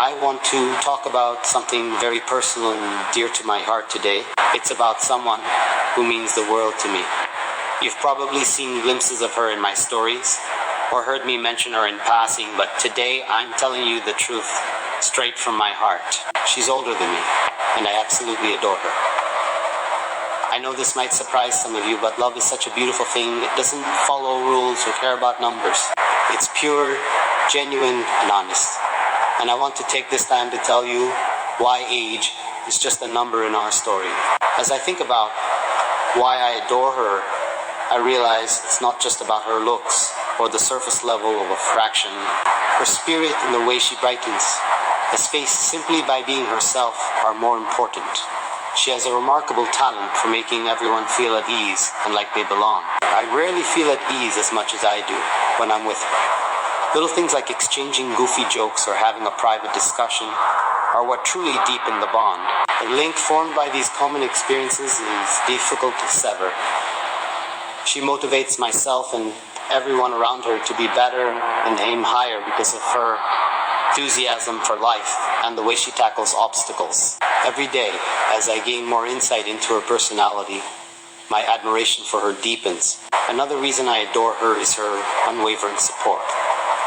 I want to talk about something very personal and dear to my heart today. It's about someone who means the world to me. You've probably seen glimpses of her in my stories, or heard me mention her in passing, but today I'm telling you the truth, straight from my heart. She's older than me, and I absolutely adore her. I know this might surprise some of you, but love is such a beautiful thing. It doesn't follow rules or care about numbers. It's pure, genuine, and honest. And I want to take this time to tell you why age is just a number in our story. As I think about why I adore her, I realize it's not just about her looks or the surface level of a fraction. Her spirit and the way she brightens a space simply by being herself are more important. She has a remarkable talent for making everyone feel at ease and like they belong. I rarely feel at ease as much as I do when I'm with her. Little things like exchanging goofy jokes or having a private discussion are what truly deepen the bond. The link formed by these common experiences is difficult to sever. She motivates myself and everyone around her to be better and aim higher because of her enthusiasm for life and the way she tackles obstacles. Every day, as I gain more insight into her personality, my admiration for her deepens. Another reason I adore her is her unwavering support.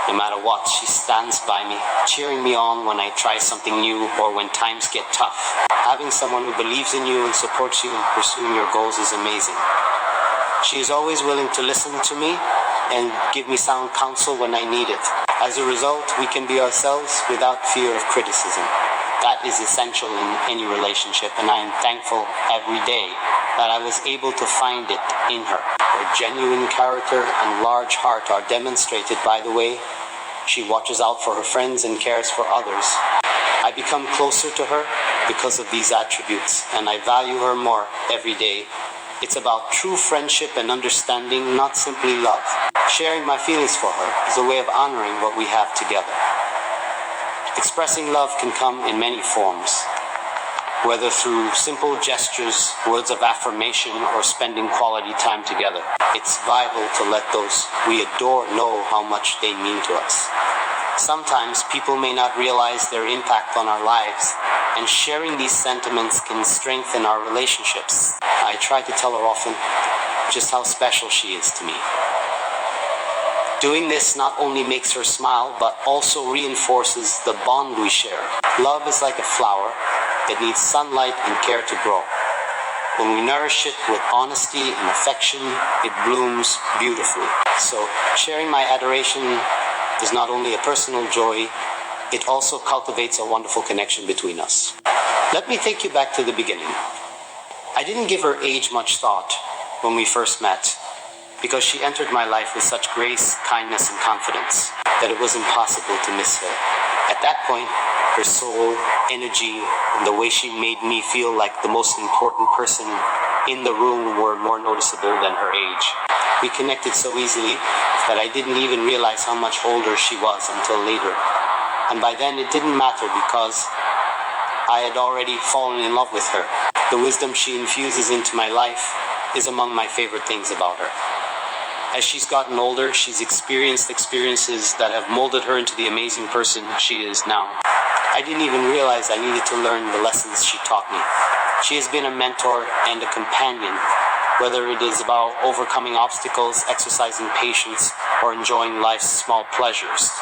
No matter what, she stands by me, cheering me on when I try something new or when times get tough. Having someone who believes in you and supports you in pursuing your goals is amazing. She is always willing to listen to me and give me sound counsel when I need it. As a result, we can be ourselves without fear of criticism. That is essential in any relationship, and I am thankful every day that I was able to find it in her. Her genuine character and large heart are demonstrated by the way she watches out for her friends and cares for others. I become closer to her because of these attributes, and I value her more every day. It's about true friendship and understanding, not simply love. Sharing my feelings for her is a way of honoring what we have together. Expressing love can come in many forms, whether through simple gestures, words of affirmation, or spending quality time together. It's vital to let those we adore know how much they mean to us. Sometimes people may not realize their impact on our lives, and sharing these sentiments can strengthen our relationships. I try to tell her often just how special she is to me. Doing this not only makes her smile, but also reinforces the bond we share. Love is like a flower. It needs sunlight and care to grow. When we nourish it with honesty and affection, it blooms beautifully. So, sharing my adoration is not only a personal joy, it also cultivates a wonderful connection between us. Let me take you back to the beginning. I didn't give her age much thought when we first met, because she entered my life with such grace, kindness, and confidence that it was impossible to miss her. At that point, her soul, energy, and the way she made me feel like the most important person in the room were more noticeable than her age. We connected so easily that I didn't even realize how much older she was until later. And by then it didn't matter because I had already fallen in love with her. The wisdom she infuses into my life is among my favorite things about her. As she's gotten older, she's experienced experiences that have molded her into the amazing person she is now. I didn't even realize I needed to learn the lessons she taught me. She has been a mentor and a companion, whether it is about overcoming obstacles, exercising patience, or enjoying life's small pleasures.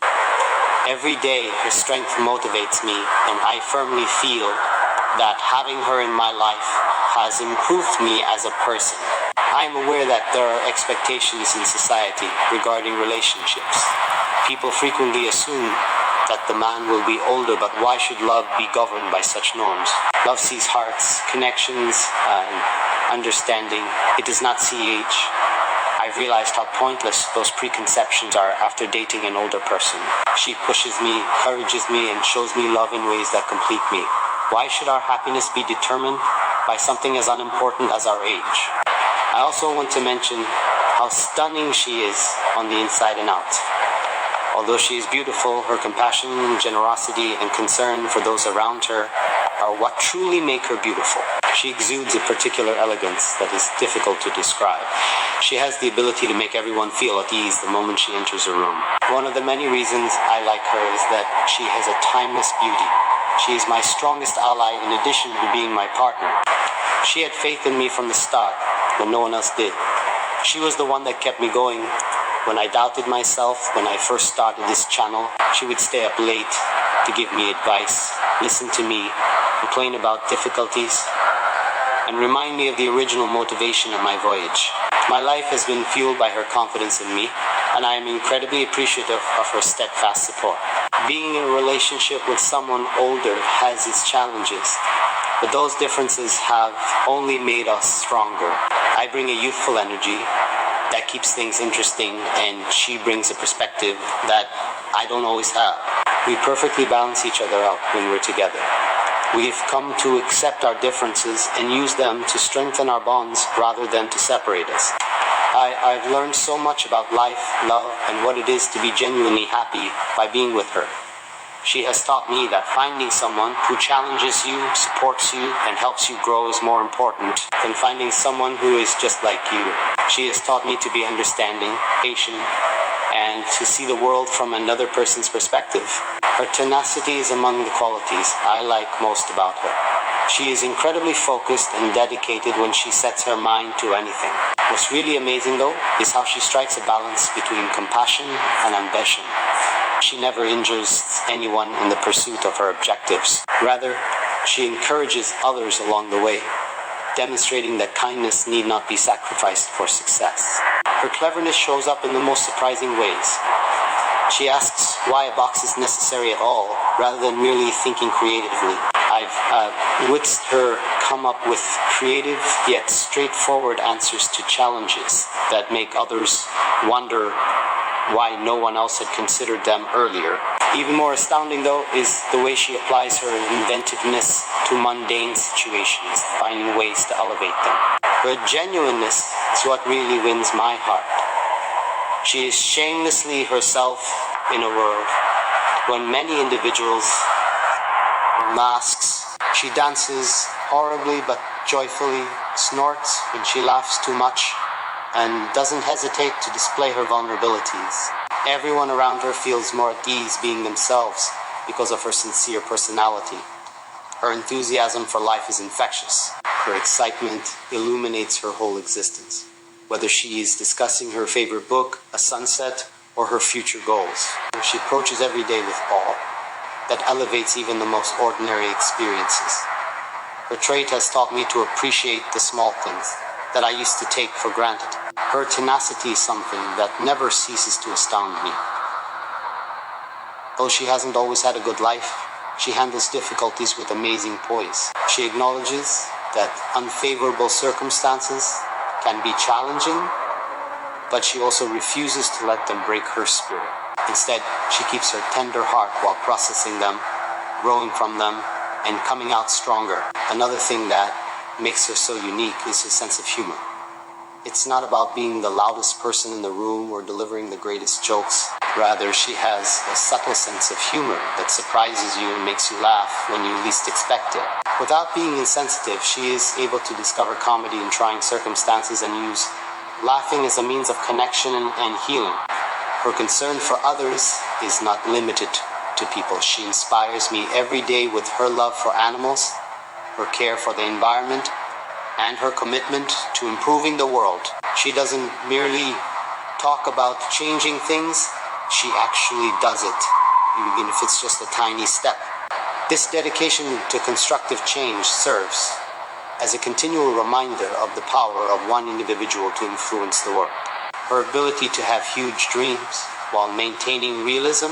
Every day, her strength motivates me, and I firmly feel that having her in my life has improved me as a person. I am aware that there are expectations in society regarding relationships. People frequently assume that the man will be older, but why should love be governed by such norms? Love sees hearts, connections, and understanding. It does not see age. I've realized how pointless those preconceptions are after dating an older person. She pushes me, encourages me, and shows me love in ways that complete me. Why should our happiness be determined by something as unimportant as our age? I also want to mention how stunning she is on the inside and out. Although she is beautiful, her compassion, generosity, and concern for those around her are what truly make her beautiful. She exudes a particular elegance that is difficult to describe. She has the ability to make everyone feel at ease the moment she enters a room. One of the many reasons I like her is that she has a timeless beauty. She is my strongest ally in addition to being my partner. She had faith in me from the start, when no one else did. She was the one that kept me going. When I doubted myself, when I first started this channel, she would stay up late to give me advice, listen to me, complain about difficulties, and remind me of the original motivation of my voyage. My life has been fueled by her confidence in me, and I am incredibly appreciative of her steadfast support. Being in a relationship with someone older has its challenges, but those differences have only made us stronger. I bring a youthful energy that keeps things interesting, and she brings a perspective that I don't always have. We perfectly balance each other out when we're together. We've come to accept our differences and use them to strengthen our bonds rather than to separate us. I've learned so much about life, love, and what it is to be genuinely happy by being with her. She has taught me that finding someone who challenges you, supports you, and helps you grow is more important than finding someone who is just like you. She has taught me to be understanding, patient, and to see the world from another person's perspective. Her tenacity is among the qualities I like most about her. She is incredibly focused and dedicated when she sets her mind to anything. What's really amazing, though, is how she strikes a balance between compassion and ambition. She never injures anyone in the pursuit of her objectives. Rather, she encourages others along the way, demonstrating that kindness need not be sacrificed for success. Her cleverness shows up in the most surprising ways. She asks why a box is necessary at all, rather than merely thinking creatively. I've witnessed her come up with creative yet straightforward answers to challenges that make others wonder why no one else had considered them earlier. Even more astounding, though, is the way she applies her inventiveness to mundane situations, finding ways to elevate them. Her genuineness is what really wins my heart. She is shamelessly herself in a world when many individuals wear masks. She dances horribly but joyfully, snorts when she laughs too much, and doesn't hesitate to display her vulnerabilities. Everyone around her feels more at ease being themselves because of her sincere personality. Her enthusiasm for life is infectious. Her excitement illuminates her whole existence. Whether she is discussing her favorite book, a sunset, or her future goals, she approaches every day with awe that elevates even the most ordinary experiences. Her trait has taught me to appreciate the small things that I used to take for granted. Her tenacity is something that never ceases to astound me. Though she hasn't always had a good life, she handles difficulties with amazing poise. She acknowledges that unfavorable circumstances can be challenging, but she also refuses to let them break her spirit. Instead, she keeps her tender heart while processing them, growing from them, and coming out stronger. Another thing that makes her so unique is her sense of humor. It's not about being the loudest person in the room or delivering the greatest jokes. Rather, she has a subtle sense of humor that surprises you and makes you laugh when you least expect it. Without being insensitive, she is able to discover comedy in trying circumstances and use laughing as a means of connection and healing. Her concern for others is not limited to people. She inspires me every day with her love for animals, her care for the environment, and her commitment to improving the world. She doesn't merely talk about changing things, she actually does it, even if it's just a tiny step. This dedication to constructive change serves as a continual reminder of the power of one individual to influence the world. Her ability to have huge dreams while maintaining realism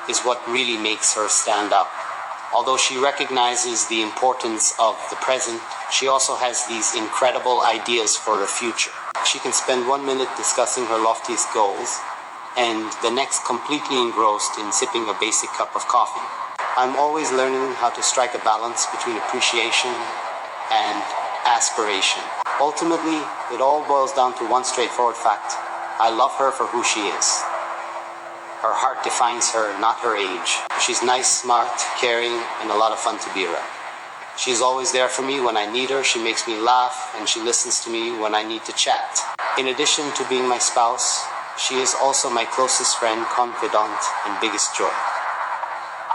is what really makes her stand out. Although she recognizes the importance of the present, she also has these incredible ideas for the future. She can spend 1 minute discussing her loftiest goals, and the next completely engrossed in sipping a basic cup of coffee. I'm always learning how to strike a balance between appreciation and aspiration. Ultimately, it all boils down to one straightforward fact. I love her for who she is. Her heart defines her, not her age. She's nice, smart, caring, and a lot of fun to be around. She's always there for me when I need her. She makes me laugh and she listens to me when I need to chat. In addition to being my spouse, she is also my closest friend, confidant, and biggest joy.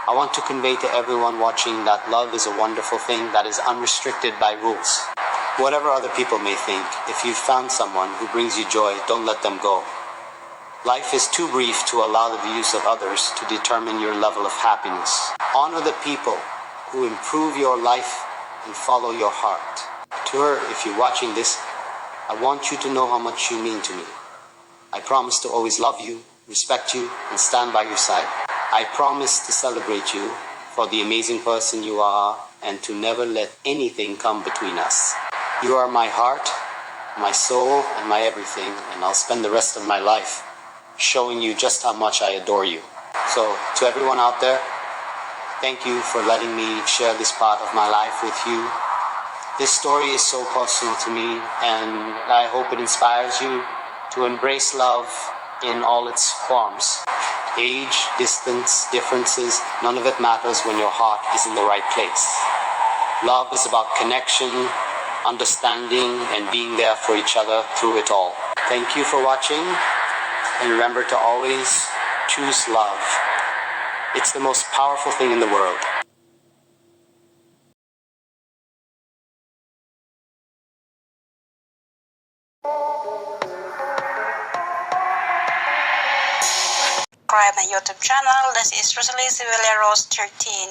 I want to convey to everyone watching that love is a wonderful thing that is unrestricted by rules. Whatever other people may think, if you've found someone who brings you joy, don't let them go. Life is too brief to allow the views of others to determine your level of happiness. Honor the people who improve your life and follow your heart. To her, if you're watching this, I want you to know how much you mean to me. I promise to always love you, respect you, and stand by your side. I promise to celebrate you for the amazing person you are and to never let anything come between us. You are my heart, my soul, and my everything, and I'll spend the rest of my life showing you just how much I adore you. So, to everyone out there, thank you for letting me share this part of my life with you. This story is so personal to me, and I hope it inspires you to embrace love in all its forms. Age, distance, differences, none of it matters when your heart is in the right place. Love is about connection, understanding, and being there for each other through it all. Thank you for watching, and remember to always choose love. It's the most powerful thing in the world. Subscribe my YouTube channel. This is Rosalie Sevilla Rose 13.